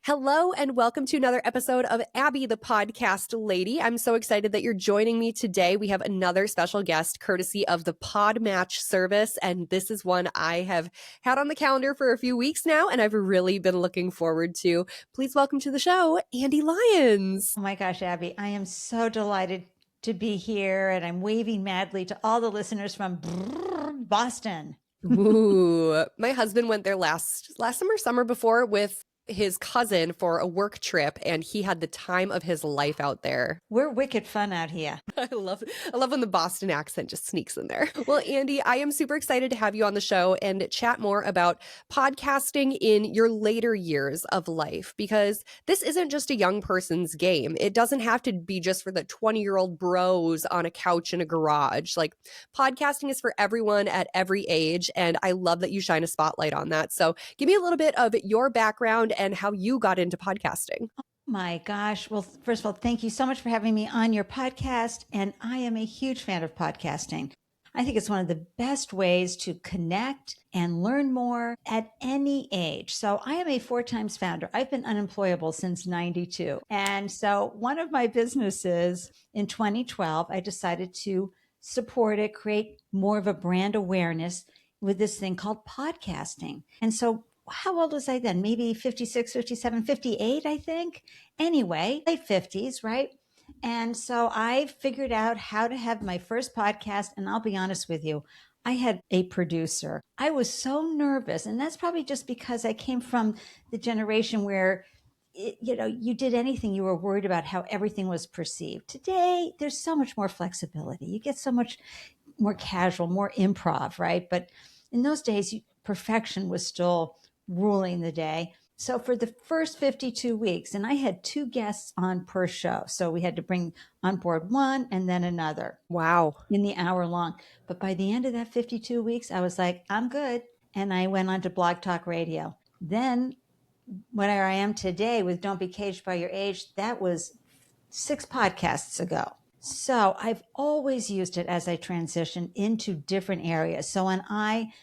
Hello and welcome to another episode of Abby, the podcast lady. I'm so excited that you're joining me today. We have another special guest courtesy of the Pod Match service, and this is one I have had on the calendar for a few weeks now, and I've really been looking forward to. Please welcome to the show, Andy Lyons. Oh my gosh, Abby, I am so delighted to be here, and I'm waving madly to all the listeners from Boston. Ooh, my husband went there last summer before with his cousin for a work trip, and he had the time of his life out there. We're wicked fun out here. I love when the Boston accent just sneaks in there. Well, Andy, I am super excited to have you on the show and chat more about podcasting in your later years of life, because this isn't just a young person's game. It doesn't have to be just for the 20-year-old bros on a couch in a garage. Like, podcasting is for everyone at every age, and I love that you shine a spotlight on that. So give me a little bit of your background and how you got into podcasting. My gosh. Well, first of all, thank you so much for having me on your podcast. And I am a huge fan of podcasting. I think it's one of the best ways to connect and learn more at any age. So I am a 4 times founder. I've been unemployable since 92. And so one of my businesses in 2012, I decided to support it, create more of a brand awareness with this thing called podcasting. And so how old was I then? Maybe 56, 57, 58, I think. Anyway, late 50s, right? And so I figured out how to have my first podcast. And I'll be honest with you, I had a producer. I was so nervous. And that's probably just because I came from the generation where you did anything, you were worried about how everything was perceived. Today, there's so much more flexibility. You get so much more casual, more improv, right? But in those days, perfection was still ruling the day. So for the first 52 weeks, and I had 2 guests on per show. So we had to bring on board one and then another. Wow. In the hour long. But by the end of that 52 weeks, I was like, I'm good. And I went on to Blog Talk Radio. Then where I am today with Don't Be Caged by Your Age, that was 6 podcasts ago. So I've always used it as I transition into different areas. So when I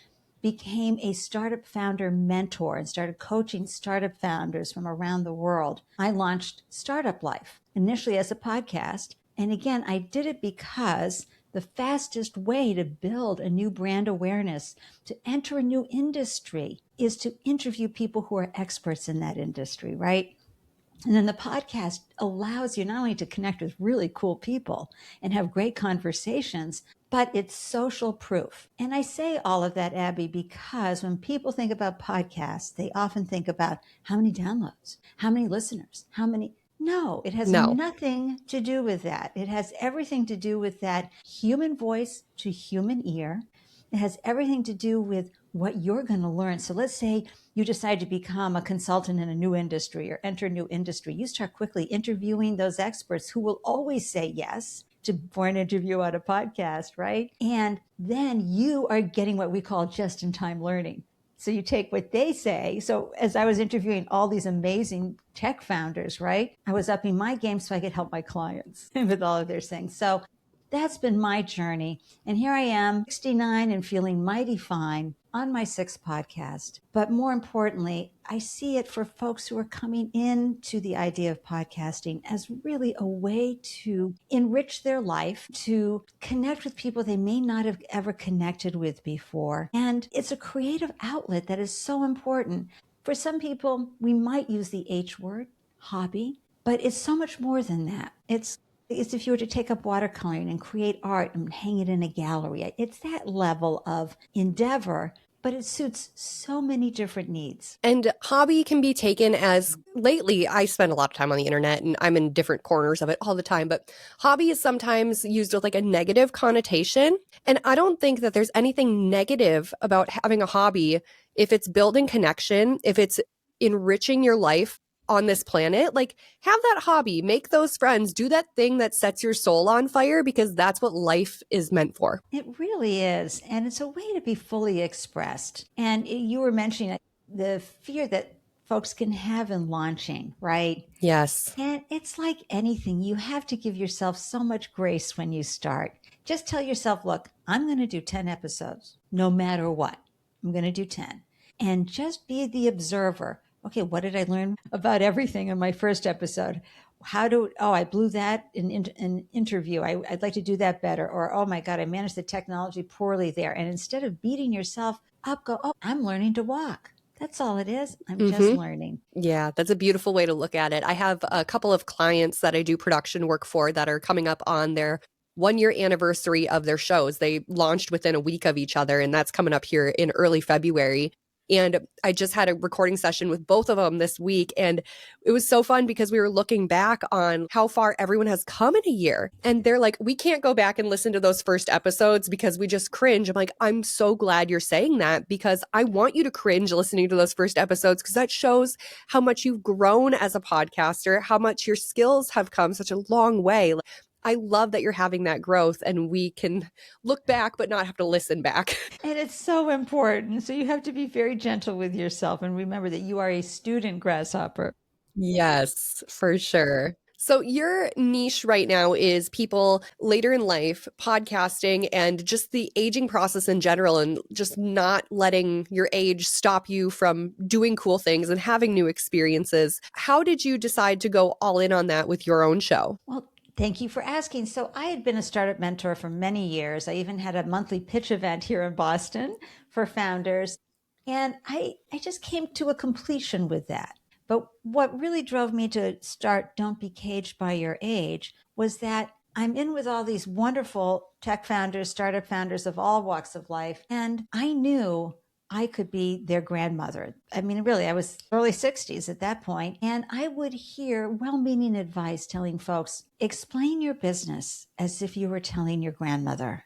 became a startup founder mentor and started coaching startup founders from around the world, I launched Startup Life, initially as a podcast. And again, I did it because the fastest way to build a new brand awareness, to enter a new industry, is to interview people who are experts in that industry, right? And then the podcast allows you not only to connect with really cool people and have great conversations, but it's social proof. And I say all of that, Abby, because when people think about podcasts, they often think about how many downloads, how many listeners, how many. No, it has nothing to do with that. It has everything to do with that human voice to human ear. It has everything to do with what you're going to learn. So let's say you decide to become a consultant in a new industry or enter a new industry. You start quickly interviewing those experts who will always say yes for an interview on a podcast, right? And then you are getting what we call just-in-time learning. So you take what they say. So as I was interviewing all these amazing tech founders, right, I was upping my game so I could help my clients with all of their things. So that's been my journey. And here I am, 69 and feeling mighty fine on my 6th podcast. But more importantly, I see it for folks who are coming into the idea of podcasting as really a way to enrich their life, to connect with people they may not have ever connected with before. And it's a creative outlet that is so important. For some people, we might use the H word, hobby, but it's so much more than that. It's if you were to take up watercoloring and create art and hang it in a gallery. It's that level of endeavor, but it suits so many different needs. And hobby can be taken as, lately, I spend a lot of time on the internet and I'm in different corners of it all the time, but hobby is sometimes used with like a negative connotation. And I don't think that there's anything negative about having a hobby if it's building connection, if it's enriching your life on this planet. Like, have that hobby, make those friends, do that thing that sets your soul on fire, because that's what life is meant for. It really is. And it's a way to be fully expressed. And you were mentioning the fear that folks can have in launching, right? Yes. And it's like anything. You have to give yourself so much grace when you start. Just tell yourself, look, I'm going to do 10 episodes, no matter what. I'm going to do 10. And just be the observer. okay, what did I learn about everything in my first episode? I blew that in an interview. I'd like to do that better. Or, oh my God, I managed the technology poorly there. And instead of beating yourself up, go, oh, I'm learning to walk. That's all it is. I'm just Mm-hmm. learning. Yeah, that's a beautiful way to look at it. I have a couple of clients that I do production work for that are coming up on their 1 year anniversary of their shows. They launched within a week of each other, and that's coming up here in early February. And I just had a recording session with both of them this week. And it was so fun because we were looking back on how far everyone has come in a year. And they're like, we can't go back and listen to those first episodes because we just cringe. I'm like, I'm so glad you're saying that because I want you to cringe listening to those first episodes because that shows how much you've grown as a podcaster, how much your skills have come such a long way. I love that you're having that growth and we can look back but not have to listen back. And it's so important. So you have to be very gentle with yourself and remember that you are a student grasshopper. Yes, for sure. So, your niche right now is people later in life, podcasting, and just the aging process in general, and just not letting your age stop you from doing cool things and having new experiences. How did you decide to go all in on that with your own show? Well, thank you for asking. So, I had been a startup mentor for many years. I even had a monthly pitch event here in Boston for founders. And I just came to a completion with that. But what really drove me to start Don't Be Caged by Your Age was that I'm in with all these wonderful tech founders, startup founders of all walks of life. And I knew I could be their grandmother. I mean, really, I was early 60s at that point, and I would hear well meaning advice telling folks, explain your business as if you were telling your grandmother.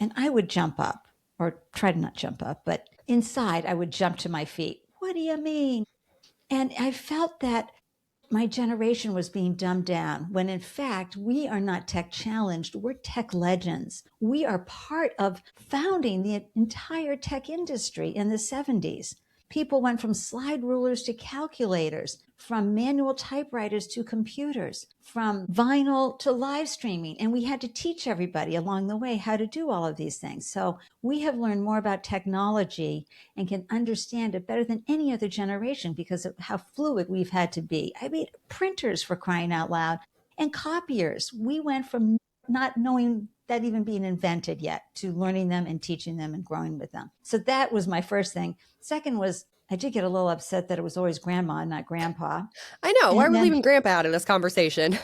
And I would jump up, or try to not jump up, but inside I would jump to my feet. What do you mean? And I felt that my generation was being dumbed down when in fact we are not tech challenged, we're tech legends. We are part of founding the entire tech industry in the 70s. People went from slide rulers to calculators, from manual typewriters to computers, from vinyl to live streaming. And we had to teach everybody along the way how to do all of these things. So we have learned more about technology and can understand it better than any other generation because of how fluid we've had to be. I mean, printers for crying out loud and copiers. We went from not knowing that even being invented yet to learning them and teaching them and growing with them. So that was my first thing. Second was I did get a little upset that it was always grandma, not grandpa. I know. Why are And we then leaving Grandpa out of this conversation?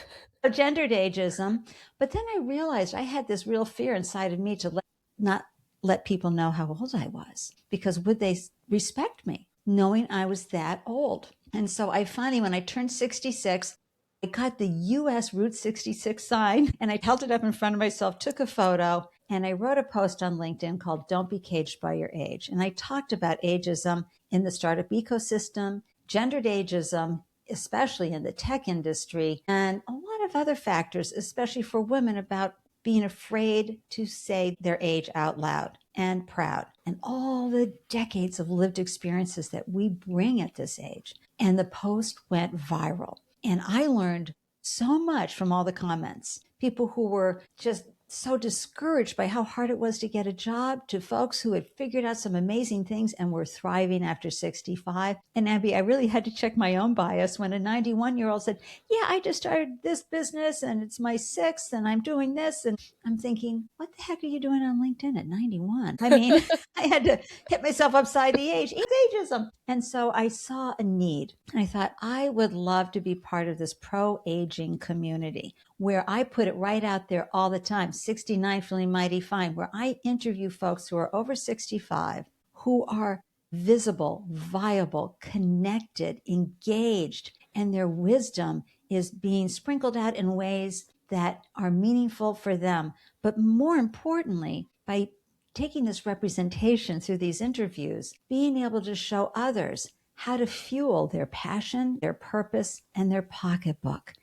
gendered ageism. But then I realized I had this real fear inside of me to not let people know how old I was because would they respect me knowing I was that old? And so I finally, when I turned 66, I got the US Route 66 sign and I held it up in front of myself, took a photo, and I wrote a post on LinkedIn called Don't Be Caged by Your Age. And I talked about ageism in the startup ecosystem, gendered ageism, especially in the tech industry, and a lot of other factors, especially for women, about being afraid to say their age out loud and proud, and all the decades of lived experiences that we bring at this age. And the post went viral. And I learned so much from all the comments. People who were just so discouraged by how hard it was to get a job to folks who had figured out some amazing things and were thriving after 65. And Abby, I really had to check my own bias when a 91-year-old said, yeah, I just started this business and it's my sixth and I'm doing this. And I'm thinking, what the heck are you doing on LinkedIn at 91? I mean, I had to hit myself upside the age. It's ageism. And so I saw a need. And I thought, I would love to be part of this pro-aging community where I put it right out there all the time, 69 feeling mighty fine, where I interview folks who are over 65, who are visible, viable, connected, engaged, and their wisdom is being sprinkled out in ways that are meaningful for them. But more importantly, by taking this representation through these interviews, being able to show others how to fuel their passion, their purpose, and their pocketbook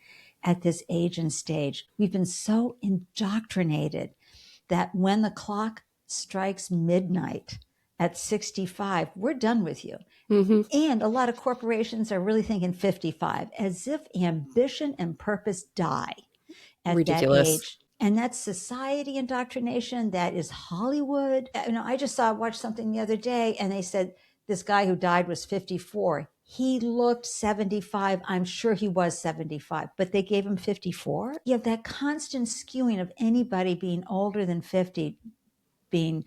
at this age and stage. We've been so indoctrinated that when the clock strikes midnight at 65, we're done with you. Mm-hmm. And a lot of corporations are really thinking 55, as if ambition and purpose die at Ridiculous. that age. And that's society indoctrination. That is Hollywood. I just watched something the other day and they said this guy who died was 54. He looked 75. I'm sure he was 75, but they gave him 54. You have that constant skewing of anybody being older than 50 being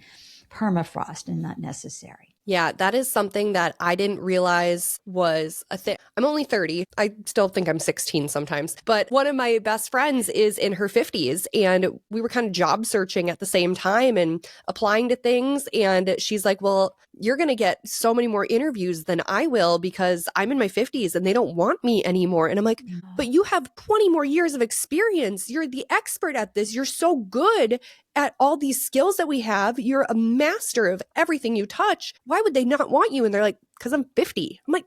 permafrost and not necessary. Yeah, that is something that I didn't realize was a thing. I'm only 30. I still think I'm 16 sometimes. But one of my best friends is in her 50s, and we were kind of job searching at the same time and applying to things. And she's like, well, you're going to get so many more interviews than I will because I'm in my 50s and they don't want me anymore. And I'm like, but you have 20 more years of experience. You're the expert at this. You're so good at all these skills that we have. You're a master of everything you touch. Why would they not want you? And they're like, because I'm 50. I'm like,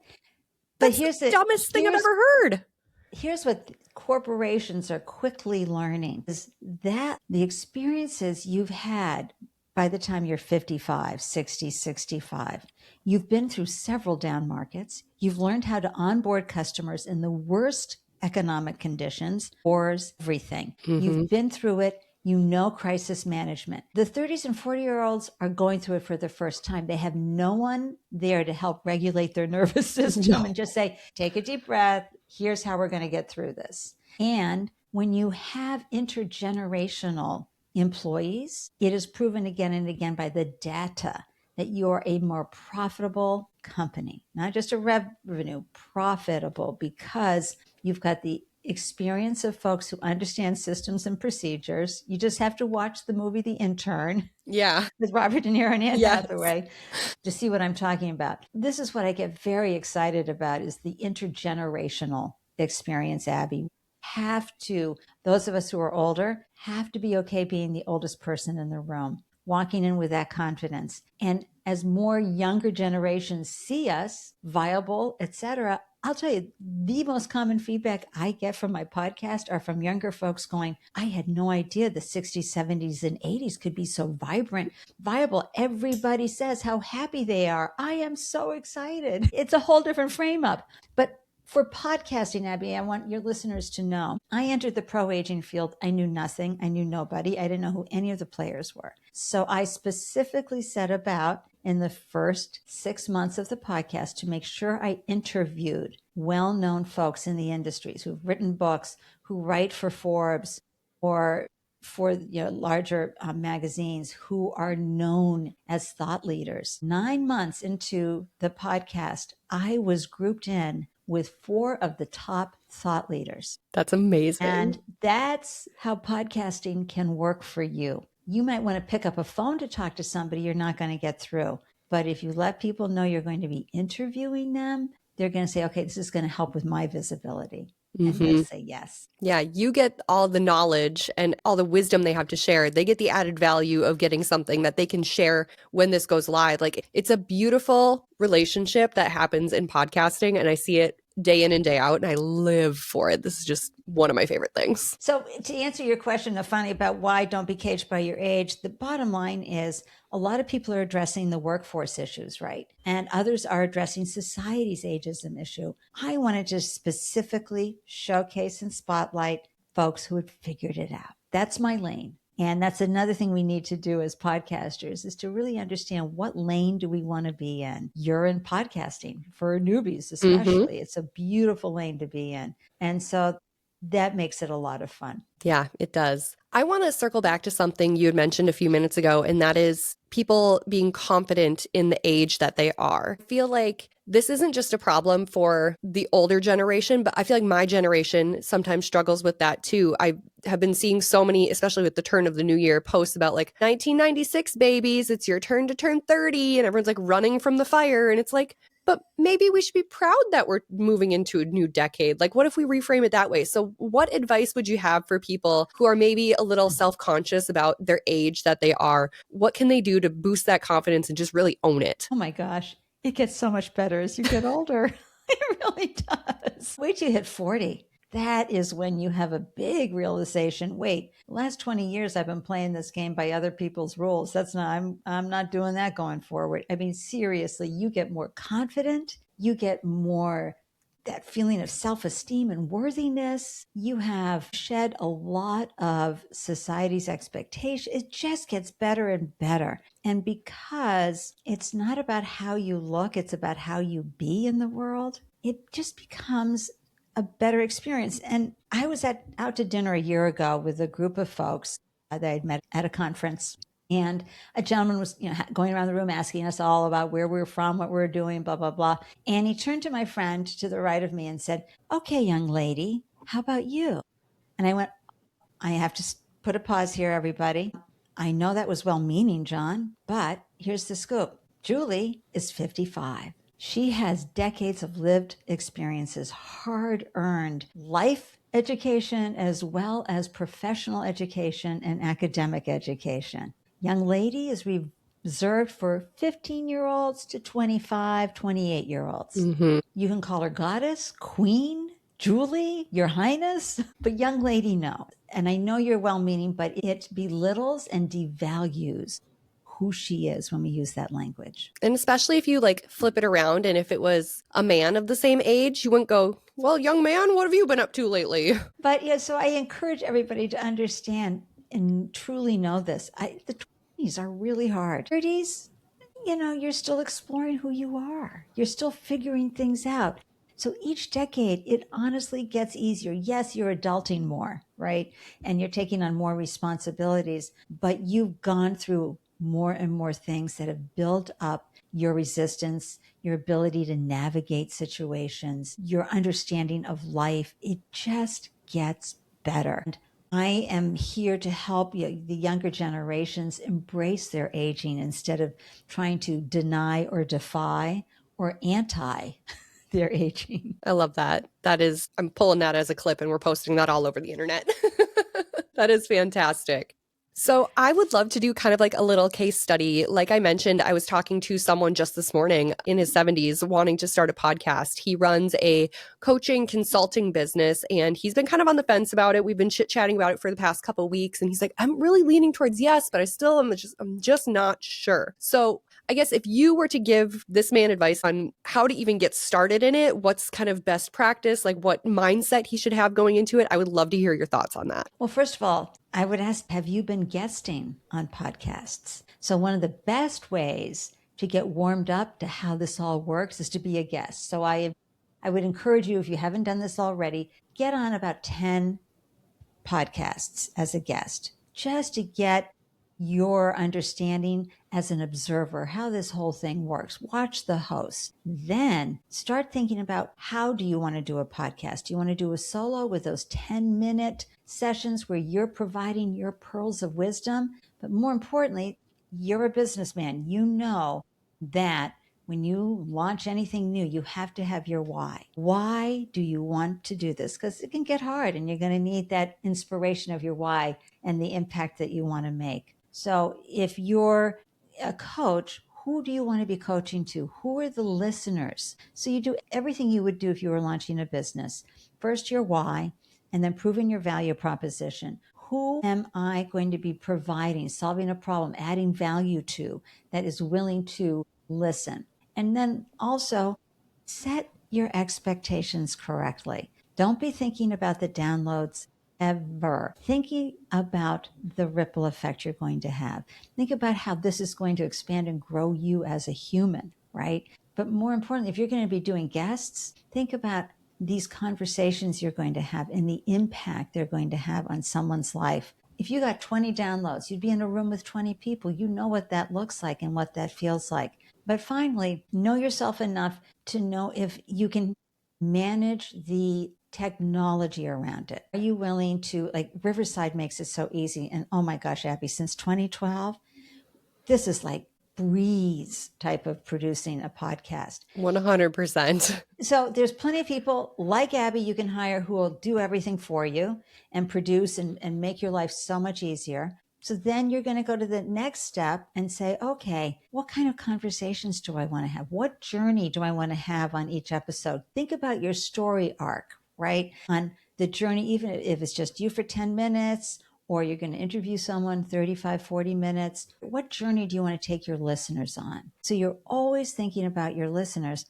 But that's the dumbest thing I've ever heard. Here's what corporations are quickly learning is that the experiences you've had by the time you're 55, 60, 65, you've been through several down markets. You've learned how to onboard customers in the worst economic conditions, wars, everything. You've been through it. You know crisis management. The 30s and 40-year-olds are going through it for the first time. They have no one there to help regulate their nervous system and just say, take a deep breath. Here's how we're going to get through this. And when you have intergenerational employees, it is proven again and again by the data that you're a more profitable company, not just a revenue, profitable, because you've got the experience of folks who understand systems and procedures. You just have to watch the movie The Intern. Yeah. With Robert De Niro and Anne Hathaway to see what I'm talking about. This is what I get very excited about is the intergenerational experience, Abby. Those of us who are older, have to be okay being the oldest person in the room, walking in with that confidence. And as more younger generations see us viable, etc., I'll tell you, the most common feedback I get from my podcast are from younger folks going, I had no idea the 60s, 70s, and 80s could be so vibrant, viable. Everybody says how happy they are. I am so excited. It's a whole different frame up. But for podcasting, Abby, I want your listeners to know, I entered the pro aging field. I knew nothing. I knew nobody. I didn't know who any of the players were. So I specifically set about in the first 6 months of the podcast to make sure I interviewed well-known folks in the industries who've written books, who write for Forbes or for larger magazines, who are known as thought leaders. 9 months into the podcast, I was grouped in with 4 of the top thought leaders. That's amazing. And that's how podcasting can work for you. You might want to pick up a phone to talk to somebody you're not going to get through. But if you let people know you're going to be interviewing them, they're going to say, okay, this is going to help with my visibility. And they'll say yes. Yeah, you get all the knowledge and all the wisdom they have to share. They get the added value of getting something that they can share when this goes live. Like, it's a beautiful relationship that happens in podcasting, and I see it day in and day out, and I live for it. This is just one of my favorite things. So to answer your question, finally, about why don't be caged by your age, the bottom line is a lot of people are addressing the workforce issues, right? And others are addressing society's ageism issue. I wanted to specifically showcase and spotlight folks who had figured it out. That's my lane. And that's another thing we need to do as podcasters is to really understand what lane do we want to be in. You're in podcasting for newbies, especially. It's a beautiful lane to be in. And so that makes it a lot of fun. Yeah, it does. I want to circle back to something you had mentioned a few minutes ago, and that is people being confident in the age that they are. I feel like this isn't just a problem for the older generation, but I feel like my generation sometimes struggles with that too. I have been seeing so many, especially with the turn of the new year, posts about like 1996 babies, it's your turn to turn 30, and everyone's like running from the fire. And it's like, but maybe we should be proud that we're moving into a new decade. Like, what if we reframe it that way? So what advice would you have for people who are maybe a little self-conscious about their age that they are? What can they do to boost that confidence and just really own it? Oh my gosh, it gets so much better as you get older. It really does. Wait till you hit 40. That is when you have a big realization. Wait, the last 20 years I've been playing this game by other people's rules. I'm not doing that going forward. I mean, seriously, you get more confident, you get more that feeling of self-esteem and worthiness. You have shed a lot of society's expectation. It just gets better and better. And because it's not about how you look, it's about how you be in the world, it just becomes a better experience. And I was out to dinner a year ago with a group of folks that I'd met at a conference. And a gentleman was, going around the room asking us all about where we were from, what we were doing, blah, blah, blah. And he turned to my friend to the right of me and said, "Okay, young lady, how about you?" And I went, "I have to put a pause here, everybody. I know that was well meaning, John, but here's the scoop. Julie is 55. She has decades of lived experiences, hard earned life education, as well as professional education and academic education. Young lady is reserved for 15-year-olds to 25, 28-year-olds. Mm-hmm. You can call her goddess, queen, Julie, your highness, but young lady, no. And I know you're well meaning, but it belittles and devalues who she is when we use that language. And especially if you like flip it around and if it was a man of the same age, you wouldn't go, "Well, young man, what have you been up to lately?" But yeah, so I encourage everybody to understand and truly know this. The 20s are really hard. 30s, you're still exploring who you are. You're still figuring things out. So each decade, it honestly gets easier. Yes, you're adulting more, right? And you're taking on more responsibilities, but you've gone through more and more things that have built up your resistance, your ability to navigate situations, your understanding of life. It just gets better. And I am here to help you, the younger generations embrace their aging instead of trying to deny or defy or anti their aging. I love that. I'm pulling that as a clip and we're posting that all over the internet. That is fantastic. So I would love to do kind of like a little case study. Like I mentioned, I was talking to someone just this morning in his 70s wanting to start a podcast. He runs a coaching consulting business and he's been kind of on the fence about it. We've been chit-chatting about it for the past couple of weeks and he's like, "I'm really leaning towards yes, but I'm just not sure." So I guess if you were to give this man advice on how to even get started in it, what's kind of best practice, like what mindset he should have going into it, I would love to hear your thoughts on that. Well, first of all, I would ask, have you been guesting on podcasts? So one of the best ways to get warmed up to how this all works is to be a guest. So I would encourage you, if you haven't done this already, get on about 10 podcasts as a guest, just to get your understanding as an observer, how this whole thing works. Watch the host. Then start thinking about, how do you want to do a podcast? Do you want to do a solo with those 10-minute sessions where you're providing your pearls of wisdom? But more importantly, you're a businessman. You know that when you launch anything new, you have to have your why. Why do you want to do this? Because it can get hard and you're going to need that inspiration of your why and the impact that you want to make. So if you're a coach, who do you want to be coaching to? Who are the listeners? So you do everything you would do if you were launching a business. First, your why, and then proving your value proposition. Who am I going to be providing, solving a problem, adding value to, that is willing to listen? And then also set your expectations correctly. Don't be thinking about the downloads ever. Thinking about the ripple effect you're going to have. Think about how this is going to expand and grow you as a human, right? But more importantly, if you're going to be doing guests, think about these conversations you're going to have and the impact they're going to have on someone's life. If you got 20 downloads, you'd be in a room with 20 people. You know what that looks like and what that feels like. But finally, know yourself enough to know if you can manage the technology around it. Are you willing to, like Riverside makes it so easy. And oh my gosh, Abby, since 2012, this is like breeze type of producing a podcast. 100%. So there's plenty of people like Abby you can hire who will do everything for you and produce and make your life so much easier. So then you're going to go to the next step and say, okay, what kind of conversations do I want to have? What journey do I want to have on each episode? Think about your story arc, right? On the journey, even if it's just you for 10 minutes, or you're going to interview someone 35, 40 minutes. What journey do you want to take your listeners on? So you're always thinking about your listeners.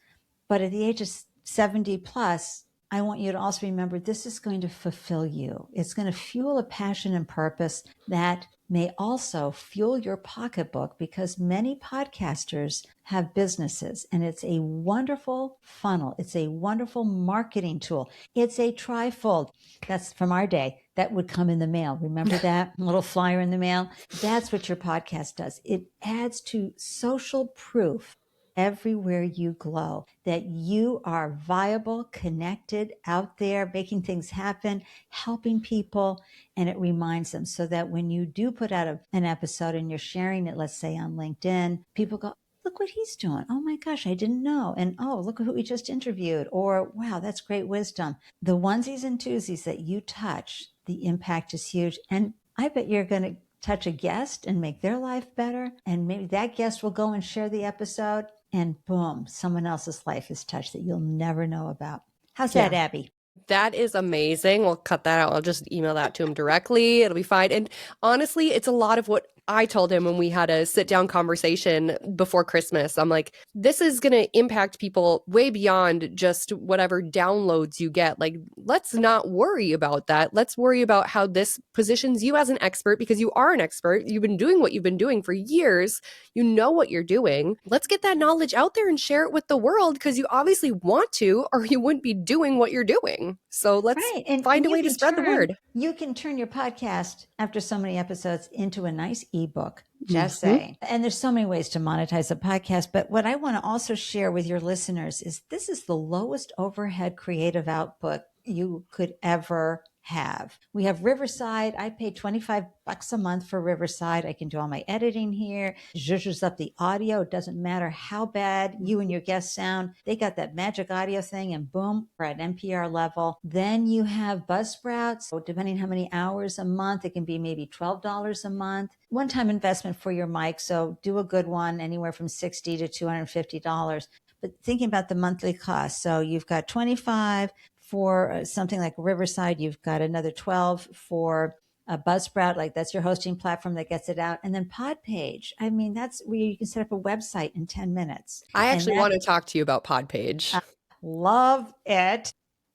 But at the age of 70 plus, I want you to also remember this is going to fulfill you. It's going to fuel a passion and purpose that may also fuel your pocketbook, because many podcasters have businesses, and it's a wonderful funnel. It's a wonderful marketing tool. It's a trifold. That's from our day. That would come in the mail. Remember that little flyer in the mail? That's what your podcast does. It adds to social proof everywhere you glow, that you are viable, connected, out there, making things happen, helping people. And it reminds them, so that when you do put out an episode and you're sharing it, let's say on LinkedIn, people go, look what he's doing. Oh my gosh, I didn't know. And oh, look who we just interviewed. Or wow, that's great wisdom. The onesies and twosies that you touch, the impact is huge. And I bet you're going to touch a guest and make their life better. And maybe that guest will go and share the episode, and boom, someone else's life is touched that you'll never know about. How's that, Yeah. Abby? That is amazing. We'll cut that out. I'll just email that to him directly. It'll be fine. And honestly, it's a lot of what I told him when we had a sit down conversation before Christmas. I'm like, this is going to impact people way beyond just whatever downloads you get. Like, let's not worry about that. Let's worry about how this positions you as an expert, because you are an expert. You've been doing what you've been doing for years. You know what you're doing. Let's get that knowledge out there and share it with the world, because you obviously want to, or you wouldn't be doing what you're doing. So let's Right. And find a you way to can spread the turn word. you can turn your podcast after so many episodes into a nice ebook. Just Mhm. saying. And there's so many ways to monetize a podcast. But what I want to also share with your listeners is this is the lowest overhead creative output you could ever have. We have Riverside. I pay $25 a month for Riverside. I can do all my editing here. Zhuzhes up the audio. It doesn't matter how bad you and your guests sound. They got that magic audio thing, and boom, we're at NPR level. Then you have Buzzsprouts. So depending how many hours a month, it can be maybe $12 a month. One-time investment for your mic. So do a good one, anywhere from $60 to $250. But thinking about the monthly cost. So you've got 25 for something like Riverside, you've got another 12 for a Buzzsprout, like that's your hosting platform that gets it out. And then Podpage, I mean, that's where you can set up a website in 10 minutes. I And actually that, want to talk to you about Podpage. I love it.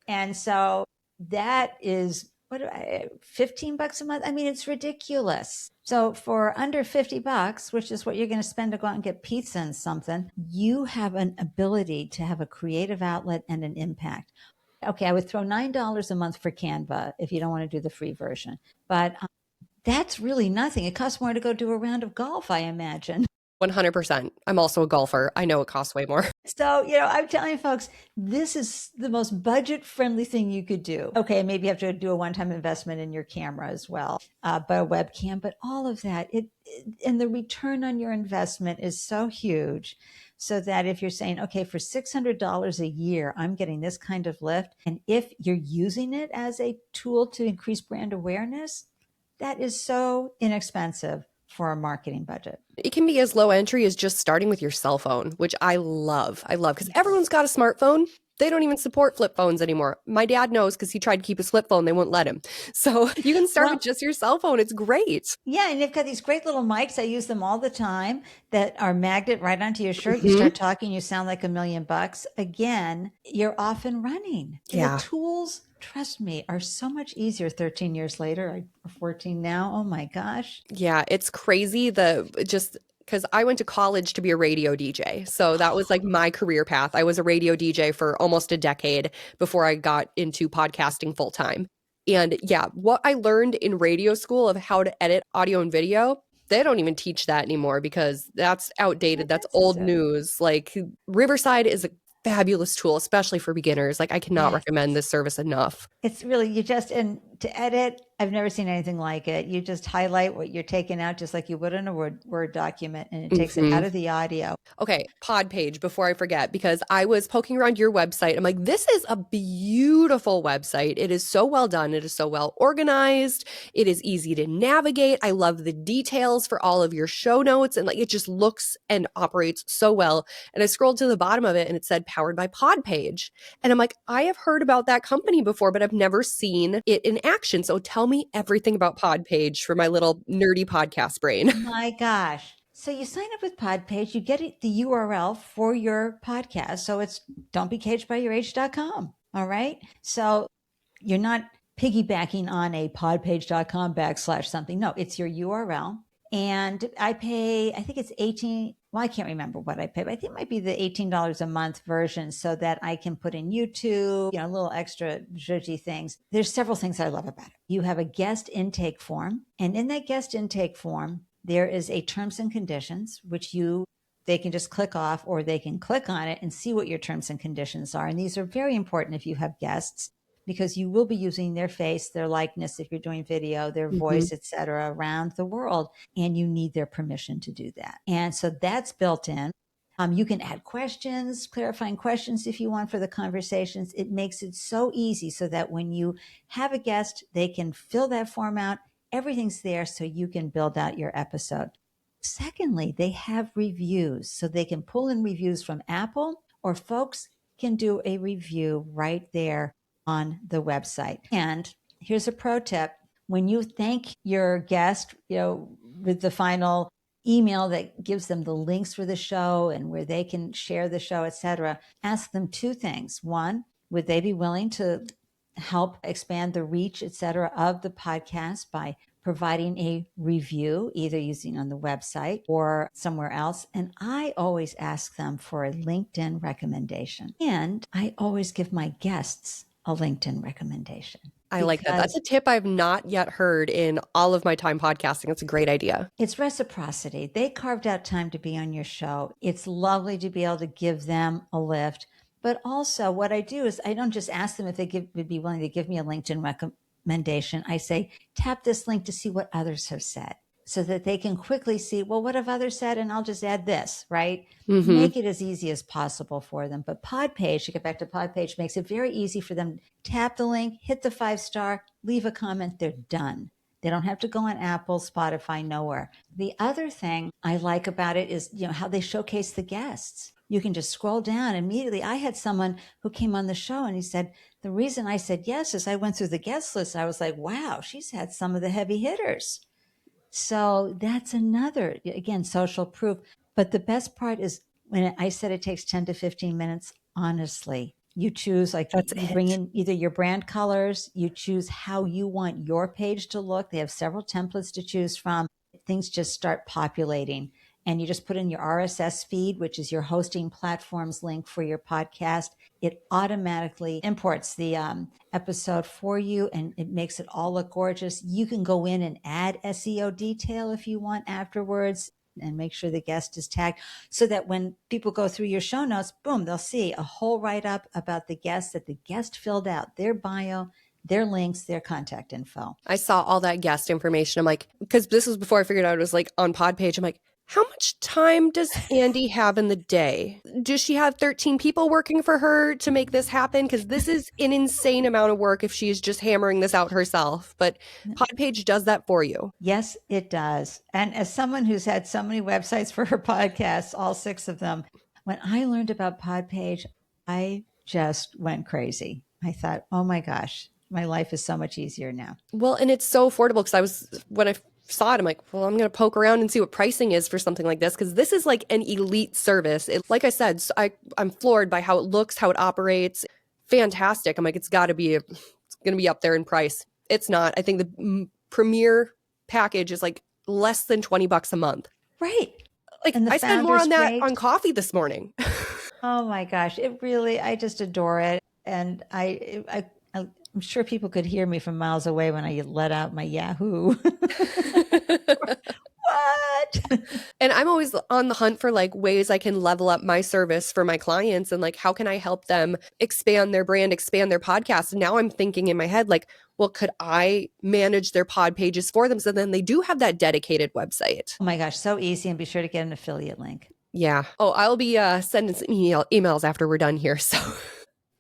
And so that is what, $15 a month? I mean, it's ridiculous. So for under $50, which is what you're going to spend to go out and get pizza and something, you have an ability to have a creative outlet and an impact. Okay, I would throw $9 a month for Canva if you don't want to do the free version. But that's really nothing. It costs more to go do a round of golf, I imagine. 100%. I'm also a golfer. I know it costs way more. So, I'm telling folks, this is the most budget friendly thing you could do. Okay, maybe you have to do a one time investment in your camera as well, but a webcam, but all of that, and the return on your investment is so huge. So that if you're saying, okay, for $600 a year, I'm getting this kind of lift. And if you're using it as a tool to increase brand awareness, that is so inexpensive for a marketing budget. It can be as low entry as just starting with your cell phone, which I love. I love because Yes. everyone's got a smartphone. They don't even support flip phones anymore. My dad knows because he tried to keep his flip phone. They wouldn't let him. So you can start with just your cell phone. It's great. Yeah, and they've got these great little mics. I use them all the time that are magnet right onto your shirt. You start talking, you sound like $1,000,000. Again, you're off and running. Yeah. The tools, trust me, are so much easier 13 years later. I'm 14 now. Oh my gosh. Yeah, it's crazy. Because I went to college to be a radio DJ. So that was like my career path. I was a radio DJ for almost a decade before I got into podcasting full time. And yeah, what I learned in radio school of how to edit audio and video, they don't even teach that anymore because that's outdated. That's old news. Like Riverside is a fabulous tool, especially for beginners. Like I cannot recommend this service enough. It's really, and to edit, I've never seen anything like it. You just highlight what you're taking out just like you would in a Word document, and it takes it out of the audio. Okay, Podpage, before I forget, because I was poking around your website. I'm like, this is a beautiful website. It is so well done. It is so well organized. It is easy to navigate. I love the details for all of your show notes. And like, it just looks and operates so well. And I scrolled to the bottom of it and it said powered by Podpage. And I'm like, I have heard about that company before, but I've never seen it in action. So tell me everything about Podpage for my little nerdy podcast brain. My gosh. So you sign up with Podpage, you get the URL for your podcast. So it's don'tbecagedbyyourage.com. All right. So you're not piggybacking on a podpage.com / something. No, it's your URL. And I pay, I think it's 18. Well, I can't remember what I pay, but I think it might be the $18 a month version so that I can put in YouTube, little extra zhuzhy things. There's several things I love about it. You have a guest intake form. And in that guest intake form, there is a terms and conditions, which they can just click off or they can click on it and see what your terms and conditions are. And these are very important if you have guests, because you will be using their face, their likeness, if you're doing video, their Mm-hmm. voice, etc., around the world, and you need their permission to do that. And so that's built in. You can add questions, clarifying questions if you want for the conversations. It makes it so easy so that when you have a guest, they can fill that form out. Everything's there so you can build out your episode. Secondly, they have reviews, so they can pull in reviews from Apple, or folks can do a review right there on the website. And here's a pro tip. When you thank your guest, with the final email that gives them the links for the show and where they can share the show, etc., ask them two things. One, would they be willing to help expand the reach, etc., of the podcast by providing a review, either using on the website or somewhere else? And I always ask them for a LinkedIn recommendation. And I always give my guests a LinkedIn recommendation. I like that. That's Because a tip I've not yet heard in all of my time podcasting. It's a great idea. it's reciprocity. They carved out time to be on your show. It's lovely to be able to give them a lift. But also, what I do is I don't just ask them if they would be willing to give me a LinkedIn recommendation. I say, tap this link to see what others have said, so that they can quickly see, well, what have others said? And I'll just add this, right? Mm-hmm. Make it as easy as possible for them. But Podpage, to get back to Podpage, makes it very easy for them. Tap the link, hit the 5-star, leave a comment, they're done. They don't have to go on Apple, Spotify, nowhere. The other thing I like about it is, how they showcase the guests. You can just scroll down immediately. I had someone who came on the show and he said, the reason I said yes is I went through the guest list. I was like, wow, she's had some of the heavy hitters. So that's another, again, social proof. But the best part is when I said it takes 10 to 15 minutes, honestly, you choose, like, That's you bring it. in either your brand colors, you choose how you want your page to look. They have several templates to choose from. Things just start populating. And you just put in your RSS feed, which is your hosting platform's link for your podcast. It automatically imports the episode for you, and it makes it all look gorgeous. You can go in and add SEO detail if you want afterwards, and make sure the guest is tagged, so that when people go through your show notes, boom, they'll see a whole write-up about the guest, that the guest filled out their bio, their links, their contact info. I saw all that guest information. I'm like, because this was before I figured out it was like on Podpage. I'm like, how much time does Andy have in the day? Does she have 13 people working for her to make this happen? Because this is an insane amount of work if she's just hammering this out herself. But Podpage does that for you. Yes, it does. And as someone who's had so many websites for her podcasts, all 6 of them, when I learned about Podpage, I just went crazy. I thought, oh my gosh, my life is so much easier now. Well, and it's so affordable because when I saw it, I'm like, well, I'm going to poke around and see what pricing is for something like this, because this is like an elite service. Like I said, I'm floored by how it looks, how it operates. Fantastic. I'm like, it's going to be up there in price. It's not. I think the premier package is like less than $20 a month. Right. Like, And the I spent more on that great. on coffee this morning. Oh my gosh, it really, I just adore it. And I'm sure people could hear me from miles away when I let out my Yahoo. What? And I'm always on the hunt for like ways I can level up my service for my clients, and like, how can I help them expand their brand, expand their podcast? And now I'm thinking in my head, like, well, could I manage their pod pages for them so then they do have that dedicated website? Oh my gosh, so easy. And be sure to get an affiliate link. Yeah. Oh, I'll be sending some emails after we're done here. So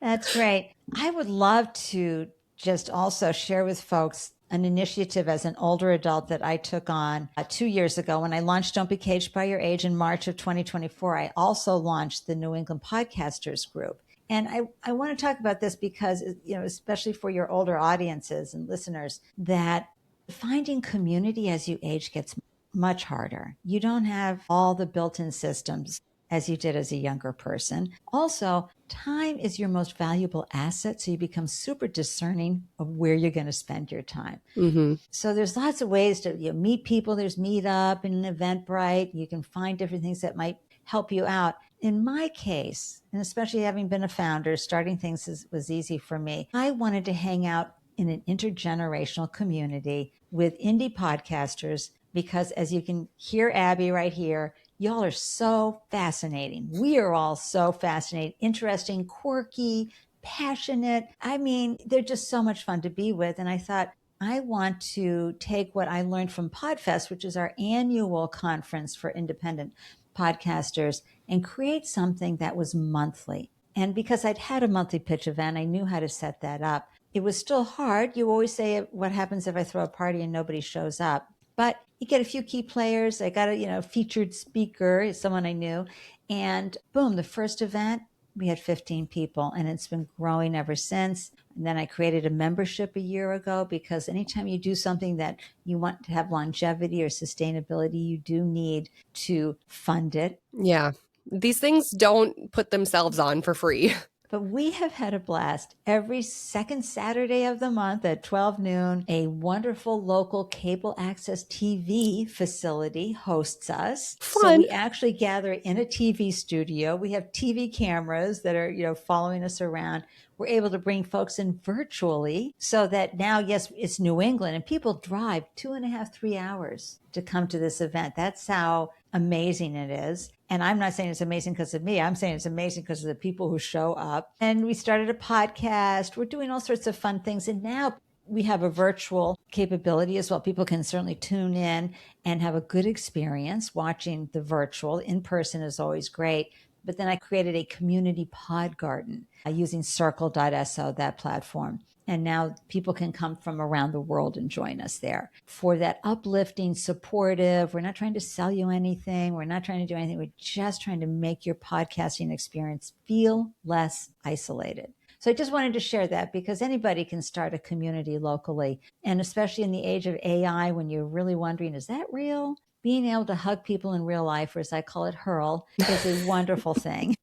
that's great. I would love to just also share with folks an initiative as an older adult that I took on 2 years ago when I launched Don't Be Caged by Your Age in March of 2024. I also launched the New England Podcasters Group. And I want to talk about this because, especially for your older audiences and listeners, that finding community as you age gets much harder. You don't have all the built-in systems as you did as a younger person. Also, time is your most valuable asset, so you become super discerning of where you're going to spend your time. Mm-hmm. So there's lots of ways to meet people. There's Meetup and Eventbrite. You can find different things that might help you out. In my case, and especially having been a founder, starting things was easy for me. I wanted to hang out in an intergenerational community with indie podcasters because, as you can hear Abby right here, y'all are so fascinating. We are all so fascinating, interesting, quirky, passionate. I mean, they're just so much fun to be with. And I thought, I want to take what I learned from PodFest, which is our annual conference for independent podcasters, and create something that was monthly. And because I'd had a monthly pitch event, I knew how to set that up. It was still hard. You always say, what happens if I throw a party and nobody shows up? But you get a few key players. I got a featured speaker, someone I knew, and boom, the first event, we had 15 people, and it's been growing ever since. And then I created a membership a year ago, because anytime you do something that you want to have longevity or sustainability, you do need to fund it. Yeah. These things don't put themselves on for free. But we have had a blast. Every second Saturday of the month at 12 noon, a wonderful local cable access TV facility hosts us. So Fun. we actually gather in a TV studio. We have TV cameras that are, following us around. We're able to bring folks in virtually, so that now, yes, it's New England and people drive 2.5, 3 hours to come to this event. That's how amazing it is. And I'm not saying it's amazing because of me. I'm saying it's amazing because of the people who show up. And we started a podcast. We're doing all sorts of fun things. And now we have a virtual capability as well. People can certainly tune in and have a good experience watching the virtual. In person is always great. But then I created a community pod garden using circle.so, that platform. And now people can come from around the world and join us there for that uplifting, supportive. We're not trying to sell you anything. We're not trying to do anything. We're just trying to make your podcasting experience feel less isolated. So I just wanted to share that, because anybody can start a community locally. And especially in the age of AI, when you're really wondering, is that real? Being able to hug people in real life, or as I call it, hurl, is a wonderful thing.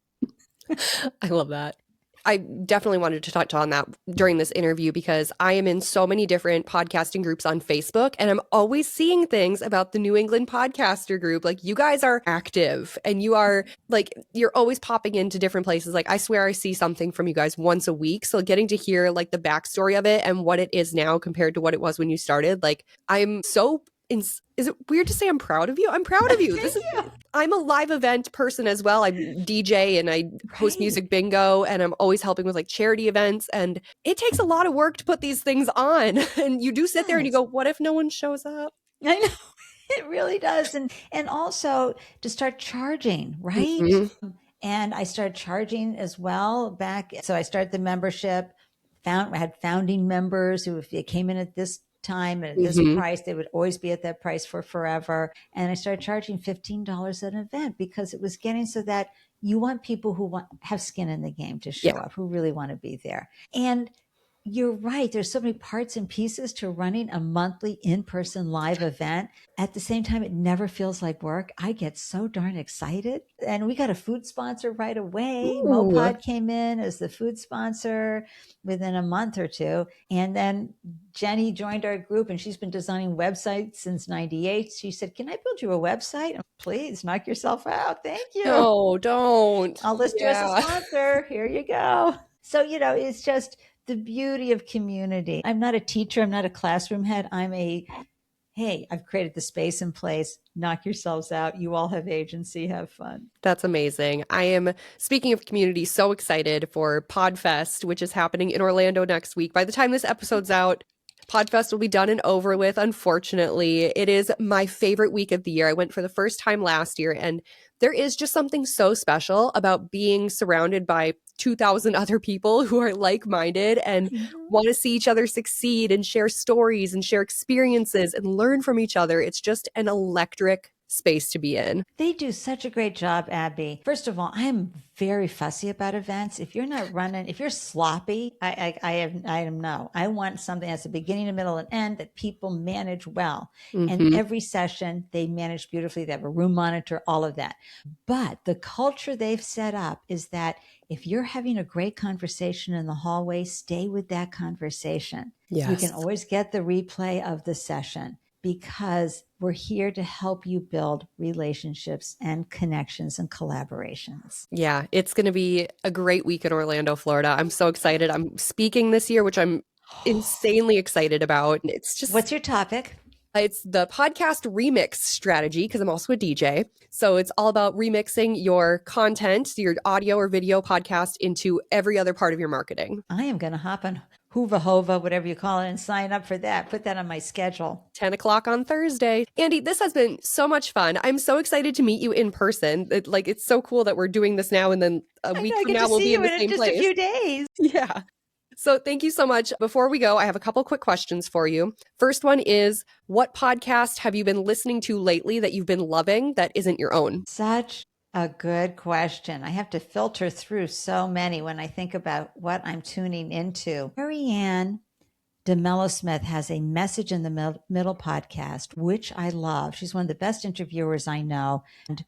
I love that. I definitely wanted to touch on that during this interview, because I am in so many different podcasting groups on Facebook, and I'm always seeing things about the New England Podcaster Group. Like, you guys are active, and you're always popping into different places. Like, I swear I see something from you guys once a week. So getting to hear like the backstory of it and what it is now compared to what it was when you started, like, I'm so is it weird to say I'm proud of you? I'm proud of you. I'm a live event person as well. I DJ and I host music bingo, and I'm always helping with like charity events. And it takes a lot of work to put these things on. And you do sit there and you go, what if no one shows up? I know. It really does. And also to start charging, right? Mm-hmm. And I started charging as well back. So I started the membership, I had founding members who, if they came in at this time at this price, they would always be at that price for forever. And I started charging $15 an event, because it was getting so that you want people who have skin in the game to show up, who really want to be there. And you're right. There's so many parts and pieces to running a monthly in-person live event. At the same time, it never feels like work. I get so darn excited. And we got a food sponsor right away. Ooh. Mopod came in as the food sponsor within a month or two. And then Jenny joined our group, and she's been designing websites since '98. She said, "Can I build you a website?" Please knock yourself out. Thank you. No, don't. I'll list you as a sponsor. Here you go. So, it's just the beauty of community. I'm not a teacher. I'm not a classroom head. Hey, I've created the space and place. Knock yourselves out. You all have agency. Have fun. That's amazing. I am, speaking of community, so excited for PodFest, which is happening in Orlando next week. By the time this episode's out, PodFest will be done and over with, unfortunately. It is my favorite week of the year. I went for the first time last year, and there is just something so special about being surrounded by 2,000 other people who are like-minded and want to see each other succeed and share stories and share experiences and learn from each other. It's just an electric space to be in. They do such a great job, Abby. First of all, I am very fussy about events. If you're not running, if you're sloppy, I am no. I want something that's a beginning, a middle, and end that people manage well. And Mm-hmm. every session they manage beautifully. They have a room monitor, all of that. But the culture they've set up is that if you're having a great conversation in the hallway, stay with that conversation. You can Yes. always get the replay of the session, because we're here to help you build relationships and connections and collaborations. Yeah, it's going to be a great week in Orlando, Florida. I'm so excited. I'm speaking this year, which I'm insanely excited about. What's your topic? It's the podcast remix strategy because I'm also a DJ. So it's all about remixing your content, your audio or video podcast into every other part of your marketing. I am going to hop on Hoova Hova, whatever you call it, and sign up for that. Put that on my schedule. 10 o'clock on Thursday. Andy, this has been so much fun. I'm so excited to meet you in person. It's so cool that we're doing this now, and then a I week know I from get now to we'll see be in you the in same just a place. few days. Yeah. So thank you so much. Before we go, I have a couple quick questions for you. First one is, what podcast have you been listening to lately that you've been loving that isn't your own? Such a good question. I have to filter through so many when I think about what I'm tuning into. Marianne DeMello Smith has a Message in the Middle podcast, which I love. She's one of the best interviewers I know. And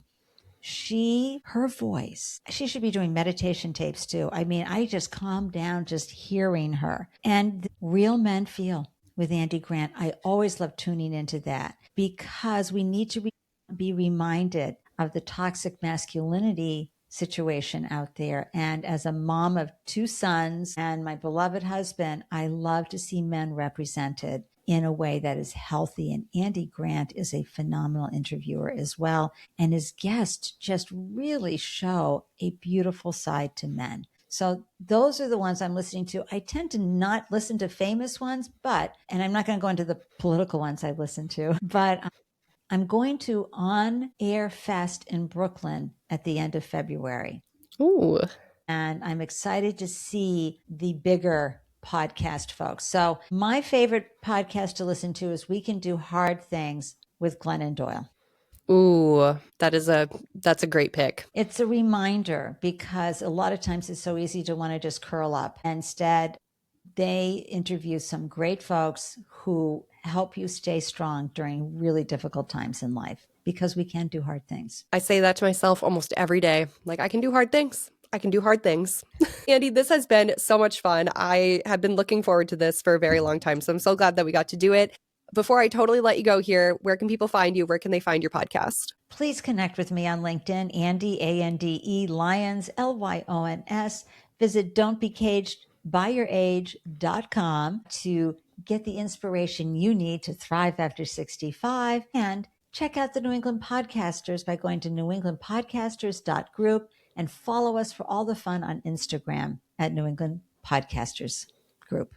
her voice, she should be doing meditation tapes too. I mean, I just calm down just hearing her. And Real Men Feel with Andy Grant. I always love tuning into that because we need to be reminded of the toxic masculinity situation out there. And as a mom of two sons and my beloved husband, I love to see men represented in a way that is healthy. And Andy Grant is a phenomenal interviewer as well. And his guests just really show a beautiful side to men. So those are the ones I'm listening to. I tend to not listen to famous ones, and I'm not going to go into the political ones I listen to, but I'm going to On Air Fest in Brooklyn at the end of February. Ooh. And I'm excited to see the bigger podcast folks. So my favorite podcast to listen to is We Can Do Hard Things with Glennon Doyle. Ooh, that's a great pick. It's a reminder because a lot of times it's so easy to want to just curl up. Instead, they interview some great folks who help you stay strong during really difficult times in life, because we can do hard things. I say that to myself almost every day. Like, I can do hard things. I can do hard things. Andy, this has been so much fun. I have been looking forward to this for a very long time. So I'm so glad that we got to do it. Before I totally let you go here, where can people find you? Where can they find your podcast? Please connect with me on LinkedIn, Andy, ANDE, Lyons, LYONS. Visit don'tbecagedbyyourage.com to get the inspiration you need to thrive after 65. And check out the New England Podcasters by going to newenglandpodcasters.group and follow us for all the fun on Instagram at New England Podcasters Group.